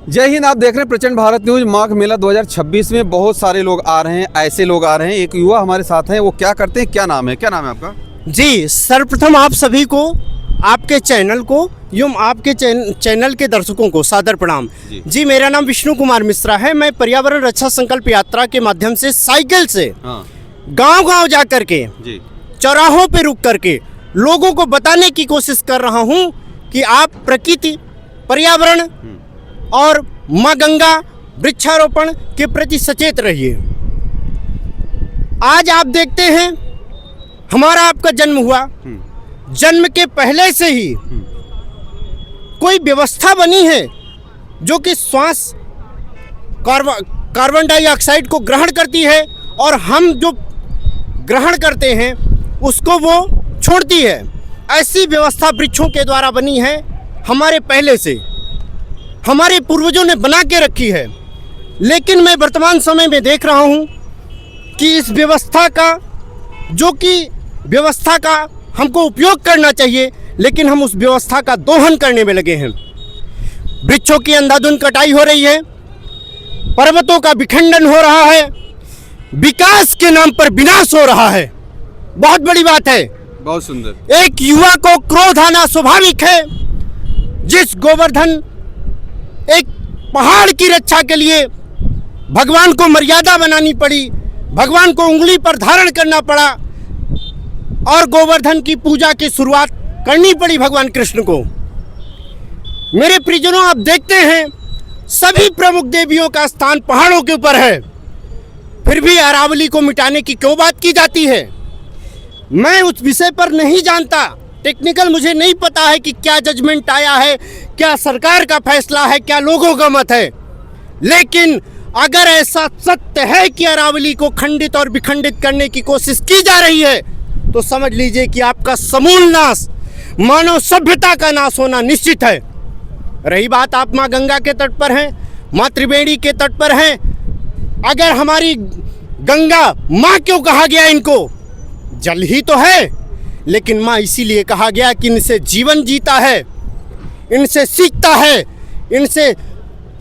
जय हिंद। आप देख रहे हैं प्रचंड भारत न्यूज। माघ मेला 2026 में बहुत सारे लोग आ रहे हैं, ऐसे लोग आ रहे हैं। एक युवा हमारे साथ हैं, वो क्या करते हैं, क्या नाम है आपका? जी, सर्वप्रथम आप सभी को, आपके चैनल को एवं आपके चैनल के दर्शकों को सादर प्रणाम। जी, मेरा नाम विष्णु कुमार मिश्रा है। मैं पर्यावरण रक्षा संकल्प यात्रा के माध्यम से साइकिल से गांव-गांव जा करके, चौराहों पे रुक करके लोगों को बताने की कोशिश कर रहा हूं कि आप प्रकृति, पर्यावरण और माँ गंगा वृक्षारोपण के प्रति सचेत रहिए। आज आप देखते हैं हमारा आपका जन्म हुआ, जन्म के पहले से ही कोई व्यवस्था बनी है जो कि श्वास कार्बन डाइऑक्साइड को ग्रहण करती है और हम जो ग्रहण करते हैं उसको वो छोड़ती है। ऐसी व्यवस्था वृक्षों के द्वारा बनी है, हमारे पहले से हमारे पूर्वजों ने बना के रखी है। लेकिन मैं वर्तमान समय में देख रहा हूँ कि इस व्यवस्था का हमको उपयोग करना चाहिए, लेकिन हम उस व्यवस्था का दोहन करने में लगे हैं। वृक्षों की अंधाधुंध कटाई हो रही है, पर्वतों का विखंडन हो रहा है, विकास के नाम पर विनाश हो रहा है। बहुत बड़ी बात है। बहुत सुंदर। एक युवा को क्रोध आना स्वाभाविक है। जिस गोवर्धन एक पहाड़ की रक्षा के लिए भगवान को मर्यादा बनानी पड़ी, भगवान को उंगली पर धारण करना पड़ा और गोवर्धन की पूजा की शुरुआत करनी पड़ी भगवान कृष्ण को। मेरे प्रियजनों, आप देखते हैं सभी प्रमुख देवियों का स्थान पहाड़ों के ऊपर है, फिर भी अरावली को मिटाने की क्यों बात की जाती है? मैं उस विषय पर नहीं जानता, टेक्निकल मुझे नहीं पता है कि क्या जजमेंट आया है, क्या सरकार का फैसला है, क्या लोगों का मत है। लेकिन अगर ऐसा सत्य है कि अरावली को खंडित और विखंडित करने की कोशिश की जा रही है, तो समझ लीजिए कि आपका समूल नाश, मानव सभ्यता का नाश होना निश्चित है। रही बात, आप माँ गंगा के तट पर हैं, माँ त्रिवेणी के तट पर हैं। अगर हमारी गंगा माँ क्यों कहा गया? इनको जल ही तो है, लेकिन माँ इसीलिए कहा गया कि इनसे जीवन जीता है, इनसे सीखता है, इनसे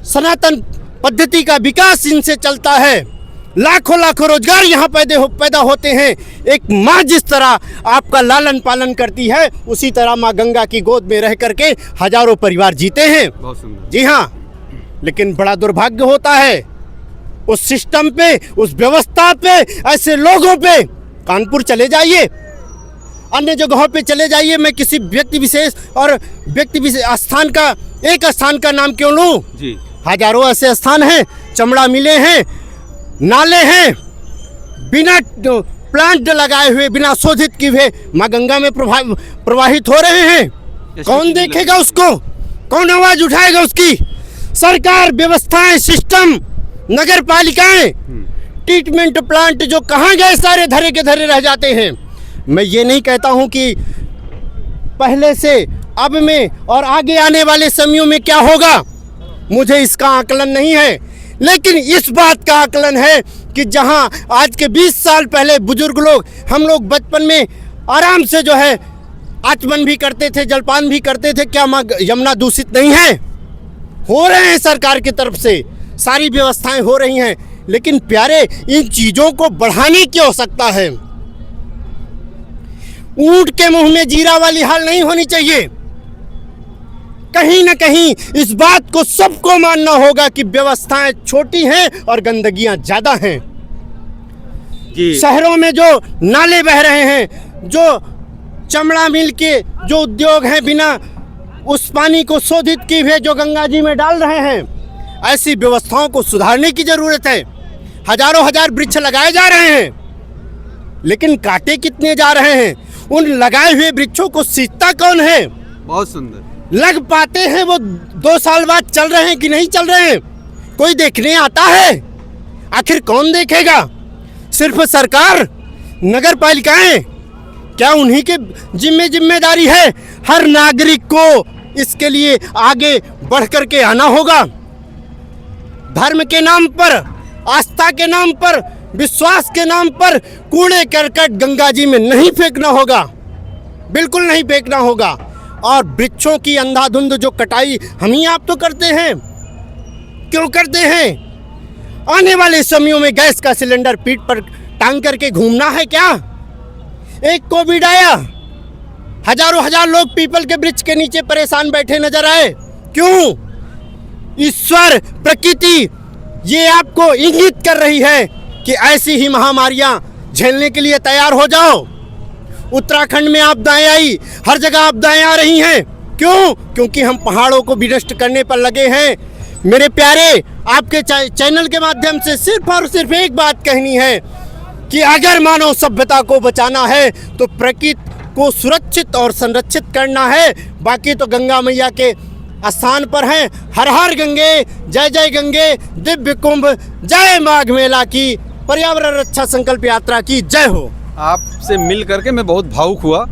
सनातन पद्धति का विकास इनसे चलता है, लाखों लाखों रोजगार यहाँ पैदा होते हैं। एक माँ जिस तरह आपका लालन पालन करती है, उसी तरह माँ गंगा की गोद में रह करके हजारों परिवार जीते हैं। जी हाँ, लेकिन बड़ा दुर्भाग्य होता है उस सिस्टम पे, उस व्यवस्था पे, ऐसे लोगों पे। कानपुर चले जाइए, अन्य जगहों पे चले जाइए, मैं किसी व्यक्ति विशेष स्थान का, एक स्थान का नाम क्यों लूं? हजारों ऐसे स्थान हैं, चमड़ा मिले हैं, नाले हैं, बिना प्लांट लगाए हुए, बिना शोधित किए हुए माँ गंगा में प्रवाहित हो रहे हैं। कौन देखेगा उसको? कौन आवाज उठाएगा उसकी? सरकार, व्यवस्थाएं, सिस्टम, नगर पालिकाएं, ट्रीटमेंट प्लांट जो कहाँ गए, सारे धरे के धरे रह जाते हैं। मैं ये नहीं कहता हूँ कि पहले से अब में और आगे आने वाले समयों में क्या होगा, मुझे इसका आकलन नहीं है, लेकिन इस बात का आकलन है कि जहाँ आज के 20 साल पहले बुजुर्ग लोग, हम लोग बचपन में आराम से जो है आचमन भी करते थे, जलपान भी करते थे, क्या माँ यमुना दूषित नहीं है? हो रहे हैं, सरकार की तरफ से सारी व्यवस्थाएं हो रही हैं, लेकिन प्यारे, इन चीज़ों को बढ़ाने की आवश्यकता है। ऊंट के मुंह में जीरा वाली हाल नहीं होनी चाहिए। कहीं ना कहीं इस बात को सबको मानना होगा कि व्यवस्थाएं छोटी हैं और गंदगियां ज्यादा हैं। शहरों में जो नाले बह रहे हैं, जो चमड़ा मिल के जो उद्योग हैं, बिना उस पानी को शोधित किए हुए जो गंगा जी में डाल रहे हैं, ऐसी व्यवस्थाओं को सुधारने की जरूरत है। हजारों हजार वृक्ष लगाए जा रहे हैं, लेकिन काटे कितने जा रहे हैं? उन लगाए हुए वृक्षों को सींचता कौन है? बहुत सुंदर। लग पाते हैं वो 2 साल बाद चल रहे हैं कि नहीं चल रहे हैं? कोई देखने आता है? आखिर कौन देखेगा? सिर्फ सरकार, नगर पालिकाएं? क्या उन्हीं के जिम्मेदारी है? हर नागरिक को इसके लिए आगे बढ़ करके आना होगा। धर्म के नाम पर, आस्था के नाम पर, विश्वास के नाम पर कूड़े करकट गंगा जी में नहीं फेंकना होगा, बिल्कुल नहीं फेंकना होगा। और वृक्षों की अंधाधुंध जो कटाई हम ही आप तो करते हैं। क्यों करते हैं? आने वाले समयों में गैस का सिलेंडर पीठ पर टांग करके घूमना है क्या? एक कोविड आया, हजार लोग पीपल के वृक्ष के नीचे परेशान बैठे नजर आए। क्यों? ईश्वर, प्रकृति ये आपको इंगित कर रही है कि ऐसी ही महामारियां झेलने के लिए तैयार हो जाओ। उत्तराखंड में आपदाएं आई, हर जगह आपदाएं आ रही हैं। क्यों? क्योंकि हम पहाड़ों को विनष्ट करने पर लगे हैं। मेरे प्यारे, आपके चैनल के माध्यम से सिर्फ और सिर्फ एक बात कहनी है कि अगर मानव सभ्यता को बचाना है तो प्रकृति को सुरक्षित और संरक्षित करना है। बाकी तो गंगा मैया के स्थान पर हैं। हर हर गंगे, जय जय गंगे, दिव्य कुंभ, जय माघ मेला की, पर्यावरण रक्षा संकल्प यात्रा की जय हो। आपसे मिल करके मैं बहुत भावुक हुआ।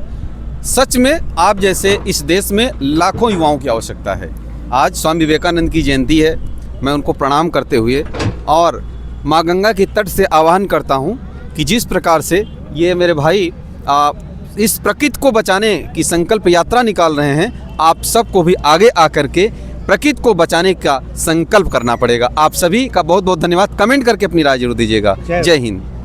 सच में आप जैसे इस देश में लाखों युवाओं की आवश्यकता है। आज स्वामी विवेकानंद की जयंती है। मैं उनको प्रणाम करते हुए और माँ गंगा के तट से आह्वान करता हूँ कि जिस प्रकार से ये मेरे भाई इस प्रकृति को बचाने की संकल्प यात्रा निकाल रहे हैं, आप सबको भी आगे आकर के प्रकृति को बचाने का संकल्प करना पड़ेगा। आप सभी का बहुत बहुत धन्यवाद। कमेंट करके अपनी राय जरूर दीजिएगा। जय हिंद।